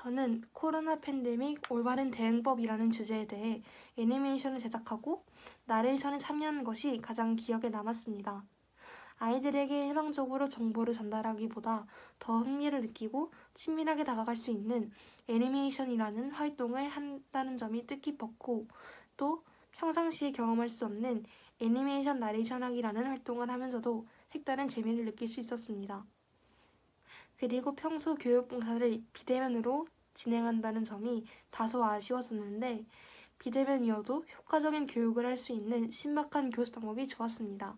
저는 코로나 팬데믹 올바른 대응법이라는 주제에 대해 애니메이션을 제작하고 나레이션에 참여한 것이 가장 기억에 남았습니다. 아이들에게 일방적으로 정보를 전달하기보다 더 흥미를 느끼고 친밀하게 다가갈 수 있는 애니메이션이라는 활동을 한다는 점이 뜻깊었고, 또 평상시에 경험할 수 없는 애니메이션 나레이션 하기라는 활동을 하면서도 색다른 재미를 느낄 수 있었습니다. 그리고 평소 교육 봉사를 비대면으로 진행한다는 점이 다소 아쉬웠었는데, 비대면이어도 효과적인 교육을 할 수 있는 신박한 교습 방법이 좋았습니다.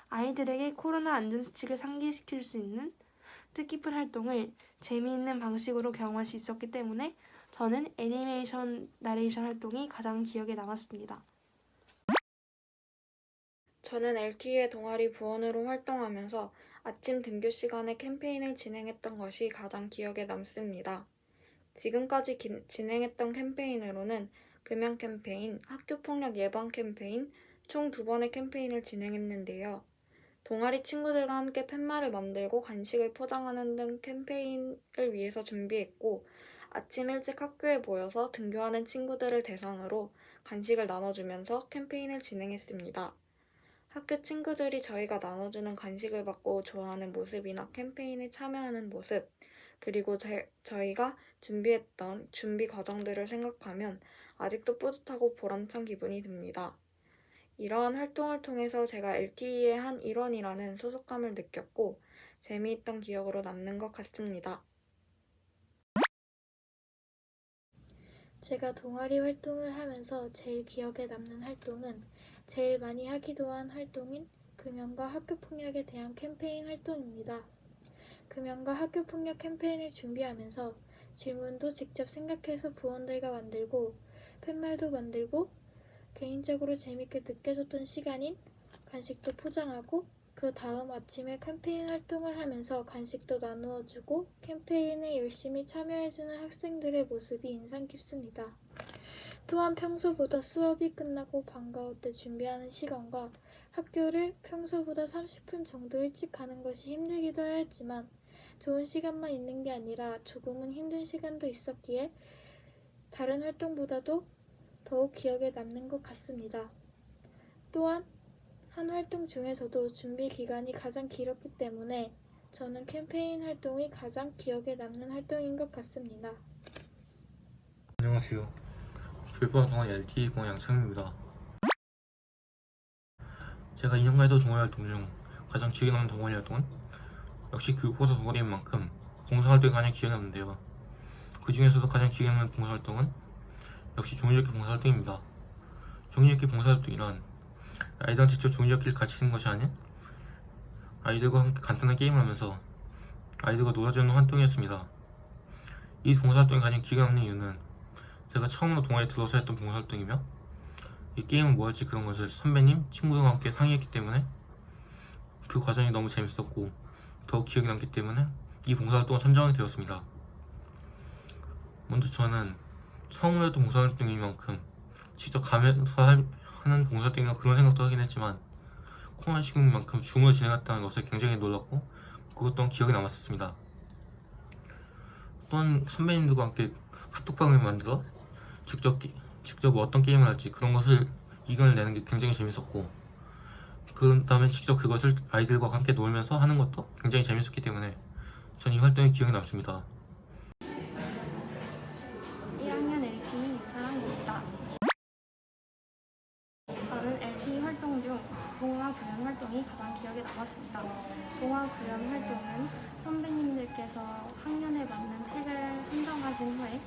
아이들에게 코로나 안전수칙을 상기시킬 수 있는 뜻깊은 활동을 재미있는 방식으로 경험할 수 있었기 때문에 저는 애니메이션 나레이션 활동이 가장 기억에 남았습니다. 저는 LTE의 동아리 부원으로 활동하면서 아침 등교 시간에 캠페인을 진행했던 것이 가장 기억에 남습니다. 지금까지 진행했던 캠페인으로는 금연 캠페인, 학교폭력 예방 캠페인, 총 2번의 캠페인을 진행했는데요. 동아리 친구들과 함께 팻말을 만들고 간식을 포장하는 등 캠페인을 위해서 준비했고, 아침 일찍 학교에 모여서 등교하는 친구들을 대상으로 간식을 나눠주면서 캠페인을 진행했습니다. 학교 친구들이 저희가 나눠주는 간식을 받고 좋아하는 모습이나 캠페인에 참여하는 모습, 그리고 저희가 준비했던 준비 과정들을 생각하면 아직도 뿌듯하고 보람찬 기분이 듭니다. 이러한 활동을 통해서 제가 LTE의 한 일원이라는 소속감을 느꼈고 재미있던 기억으로 남는 것 같습니다. 제가 동아리 활동을 하면서 제일 기억에 남는 활동은 제일 많이 하기도 한 활동인 금연과 학교폭력에 대한 캠페인 활동입니다. 금연과 학교폭력 캠페인을 준비하면서 질문도 직접 생각해서 부원들과 만들고 팻말도 만들고 개인적으로 재밌게 느껴졌던 시간인 간식도 포장하고 그 다음 아침에 캠페인 활동을 하면서 간식도 나누어주고 캠페인에 열심히 참여해주는 학생들의 모습이 인상 깊습니다. 또한 평소보다 수업이 끝나고 방과후 때 준비하는 시간과 학교를 평소보다 30분 정도 일찍 가는 것이 힘들기도 하였지만 좋은 시간만 있는 게 아니라 조금은 힘든 시간도 있었기에 다른 활동보다도 더욱 기억에 남는 것 같습니다. 또한 한 활동 중에서도 준비 기간이 가장 길었기 때문에 저는 캠페인 활동이 가장 기억에 남는 활동인 것 같습니다. 안녕하세요. 교육반 동아리 LTE 공양 창입니다. 제가 2년간 했던 동아리 활동 중 가장 기억에 남는 동아리 활동은 역시 교육보사 동아리인 만큼 봉사활동이 가장 기억에 남는데요. 그 중에서도 가장 기억에 남는 봉사활동은 역시 종이접기 봉사활동입니다. 종이접기 봉사활동이란 아이들한테 직접 종이접기를 가르치는 것이 아닌 아이들과 함께 간단한 게임을 하면서 아이들과 놀아주는 활동이었습니다. 이 봉사활동이 가장 기억에 남는 이유는 제가 처음으로 동아리에 들어서 했던 봉사활동이며 이 게임은 뭐 할지 그런 것을 선배님, 친구들과 함께 상의했기 때문에 그 과정이 너무 재밌었고 더욱 기억에 남기 때문에 이 봉사활동을 선정하게 되었습니다. 먼저 저는 처음으로 했던 봉사활동인 만큼 직접 가면서 하는 봉사활동이라 그런 생각도 하긴 했지만 코로나 시국인 만큼 줌으로 진행했다는 것에 굉장히 놀랐고 그것 또한 기억에 남았습니다. 또한 선배님들과 함께 카톡방을 만들어 직접 어떤 게임을 할지 그런 것을 의견을 내는 게 굉장히 재밌었고 그 다음에 직접 그것을 아이들과 함께 놀면서 하는 것도 굉장히 재밌었기 때문에 전 이 활동이 기억에 남습니다. 1학년 LTE 유사랑입니다. 저는 LTE 활동 중 동화 구연 활동이 가장 기억에 남았습니다. 동화 구연 활동은 선배님들께서 학년에 맞는 책을 선정하신 후에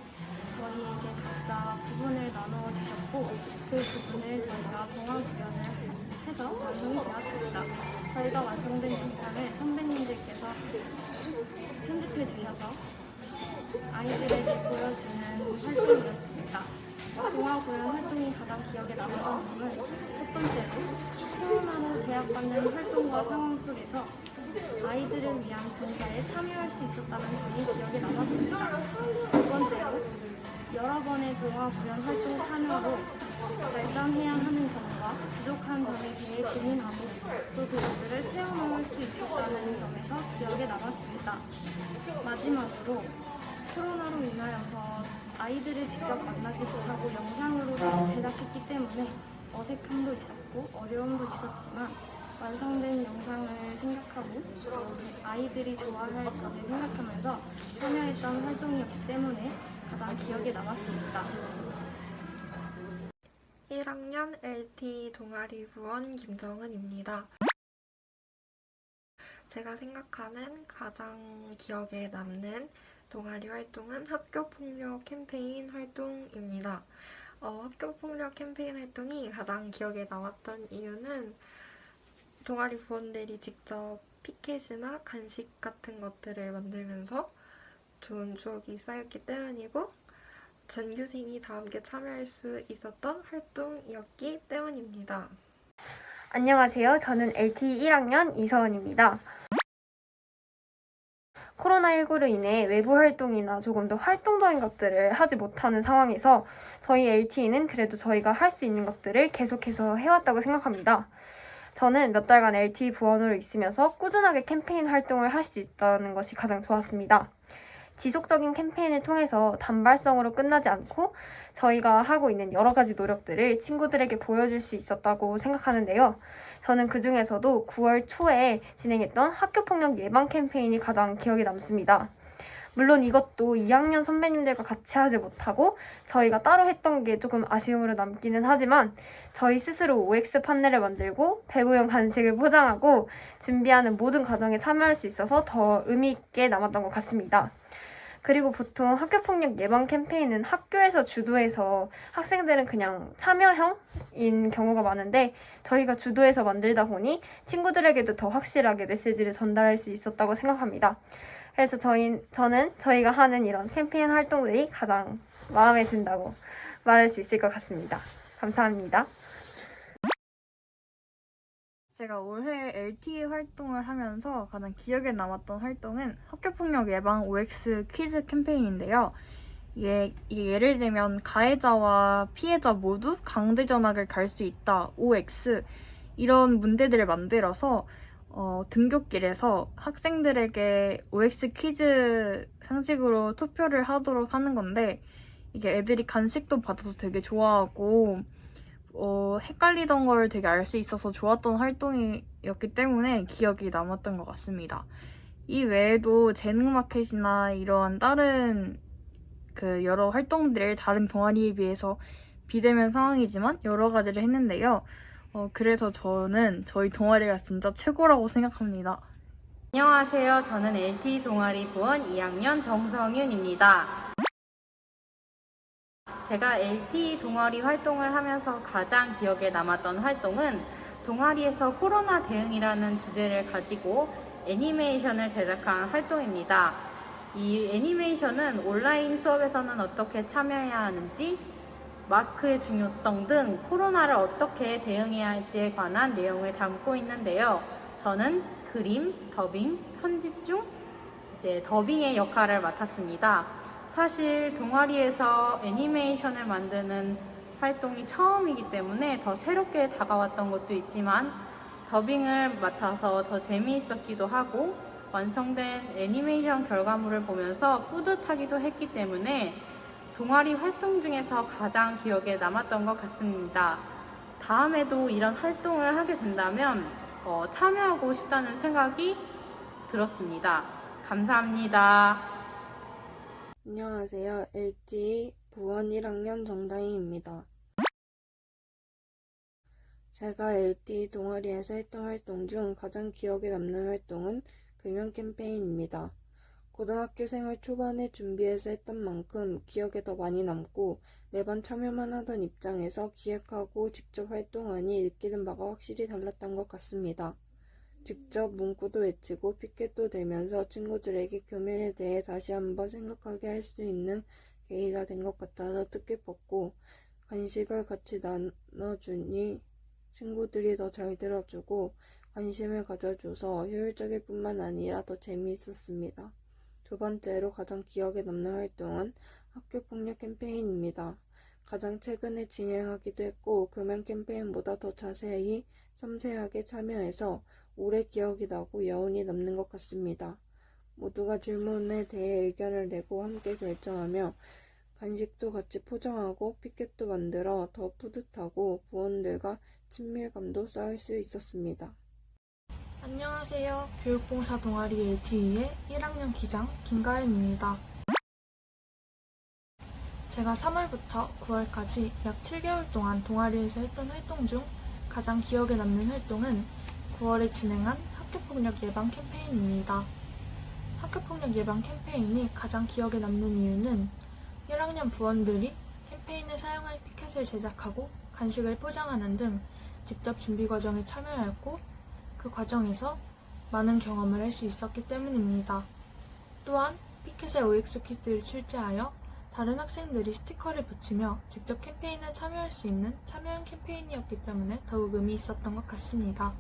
저희에게 각자 부분을 나누어 주셨고 그 부분을 저희가 동화 구연을 해서 완성이 되었습니다. 저희가 완성된 영상을 선배님들께서 편집해 주셔서 아이들에게 보여주는 활동이었습니다. 동화 구연 활동이 가장 기억에 남았던 점은 첫 번째로 코로나로 제약받는 활동과 상황 속에서 아이들을 위한 봉사에 참여할 수 있었다는 점이 기억에 남았습니다. 두 번째로 여러 번의 동화 구연 활동 참여로 발전해야 하는 점과 부족한 점에 대해 고민하고 또 그것들을 채워넣을 수 있었다는 점에서 기억에 남았습니다. 마지막으로 코로나로 인한 분야여서 아이들을 직접 만나지 못하고 영상으로 제작했기 때문에 어색함도 있었고 어려움도 있었지만 완성된 영상을 생각하고 아이들이 좋아할 것을 생각하면서 참여했던 활동이었기 때문에 가장 기억에 남았습니다. 1학년 LT 동아리 부원 김정은입니다. 제가 생각하는 가장 기억에 남는 동아리 활동은 학교폭력 캠페인 활동입니다. 학교폭력 캠페인 활동이 가장 기억에 남았던 이유는 동아리 부원들이 직접 피켓이나 간식 같은 것들을 만들면서 좋은 추억이 쌓였기 때문이고 전교생이 다 함께 참여할 수 있었던 활동이었기 때문입니다. 안녕하세요. 저는 LT 1학년 이서원입니다. 코로나19로 인해 외부 활동이나 조금 더 활동적인 것들을 하지 못하는 상황에서 저희 LT는 그래도 저희가 할 수 있는 것들을 계속해서 해왔다고 생각합니다. 저는 몇 달간 LT 부원으로 있으면서 꾸준하게 캠페인 활동을 할 수 있다는 것이 가장 좋았습니다. 지속적인 캠페인을 통해서 단발성으로 끝나지 않고 저희가 하고 있는 여러 가지 노력들을 친구들에게 보여줄 수 있었다고 생각하는데요. 저는 그 중에서도 9월 초에 진행했던 학교폭력 예방 캠페인이 가장 기억에 남습니다. 물론 이것도 2학년 선배님들과 같이 하지 못하고 저희가 따로 했던 게 조금 아쉬움으로 남기는 하지만 저희 스스로 OX 판넬을 만들고 배부용 간식을 포장하고 준비하는 모든 과정에 참여할 수 있어서 더 의미 있게 남았던 것 같습니다. 그리고 보통 학교폭력 예방 캠페인은 학교에서 주도해서 학생들은 그냥 참여형인 경우가 많은데 저희가 주도해서 만들다 보니 친구들에게도 더 확실하게 메시지를 전달할 수 있었다고 생각합니다. 그래서 저는 저희가 하는 이런 캠페인 활동들이 가장 마음에 든다고 말할 수 있을 것 같습니다. 감사합니다. 제가 올해 LT 활동을 하면서 가장 기억에 남았던 활동은 학교폭력 예방 OX 퀴즈 캠페인인데요. 이게 예를 들면 가해자와 피해자 모두 강제 전학을 갈 수 있다, OX 이런 문제들을 만들어서 등굣길에서 학생들에게 OX 퀴즈 형식으로 투표를 하도록 하는 건데 이게 애들이 간식도 받아서 되게 좋아하고 헷갈리던 걸 되게 알 수 있어서 좋았던 활동이었기 때문에 기억이 남았던 것 같습니다. 이 외에도 재능마켓이나 이런 다른 여러 활동들을 다른 동아리에 비해서 비대면 상황이지만 여러 가지를 했는데요. 그래서 저는 저희 동아리가 진짜 최고라고 생각합니다. 안녕하세요. 저는 LT 동아리 부원 2학년 정성윤입니다. 제가 LT 동아리 활동을 하면서 가장 기억에 남았던 활동은 동아리에서 코로나 대응이라는 주제를 가지고 애니메이션을 제작한 활동입니다. 이 애니메이션은 온라인 수업에서는 어떻게 참여해야 하는지, 마스크의 중요성 등 코로나를 어떻게 대응해야 할지에 관한 내용을 담고 있는데요. 저는 그림, 더빙, 편집 중 더빙의 역할을 맡았습니다. 사실 동아리에서 애니메이션을 만드는 활동이 처음이기 때문에 더 새롭게 다가왔던 것도 있지만 더빙을 맡아서 더 재미있었기도 하고 완성된 애니메이션 결과물을 보면서 뿌듯하기도 했기 때문에 동아리 활동 중에서 가장 기억에 남았던 것 같습니다. 다음에도 이런 활동을 하게 된다면 참여하고 싶다는 생각이 들었습니다. 감사합니다. 안녕하세요. LT 부원 1학년 정다희입니다. 제가 LT 동아리에서 했던 활동 중 가장 기억에 남는 활동은 금연 캠페인입니다. 고등학교 생활 초반에 준비해서 했던 만큼 기억에 더 많이 남고 매번 참여만 하던 입장에서 기획하고 직접 활동하니 느끼는 바가 확실히 달랐던 것 같습니다. 직접 문구도 외치고 피켓도 들면서 친구들에게 금연에 대해 다시 한번 생각하게 할 수 있는 계기가 된 것 같아서 뜻깊었고 간식을 같이 나눠주니 친구들이 더 잘 들어주고 관심을 가져줘서 효율적일 뿐만 아니라 더 재미있었습니다. 두 번째로 가장 기억에 남는 활동은 학교폭력 캠페인입니다. 가장 최근에 진행하기도 했고 금연 캠페인보다 더 자세히 섬세하게 참여해서 오래 기억이 나고 여운이 남는 것 같습니다. 모두가 질문에 대해 의견을 내고 함께 결정하며 간식도 같이 포장하고 피켓도 만들어 더 뿌듯하고 부원들과 친밀감도 쌓을 수 있었습니다. 안녕하세요. 교육봉사 동아리 LTE의 1학년 기장 김가은입니다. 제가 3월부터 9월까지 약 7개월 동안 동아리에서 했던 활동 중 가장 기억에 남는 활동은 9월에 진행한 학교폭력 예방 캠페인입니다. 학교폭력 예방 캠페인이 가장 기억에 남는 이유는 1학년 부원들이 캠페인에 사용할 피켓을 제작하고 간식을 포장하는 등 직접 준비 과정에 참여하였고 그 과정에서 많은 경험을 할 수 있었기 때문입니다. 또한 피켓에 OX 키트를 출제하여 다른 학생들이 스티커를 붙이며 직접 캠페인에 참여할 수 있는 참여형 캠페인이었기 때문에 더욱 의미 있었던 것 같습니다.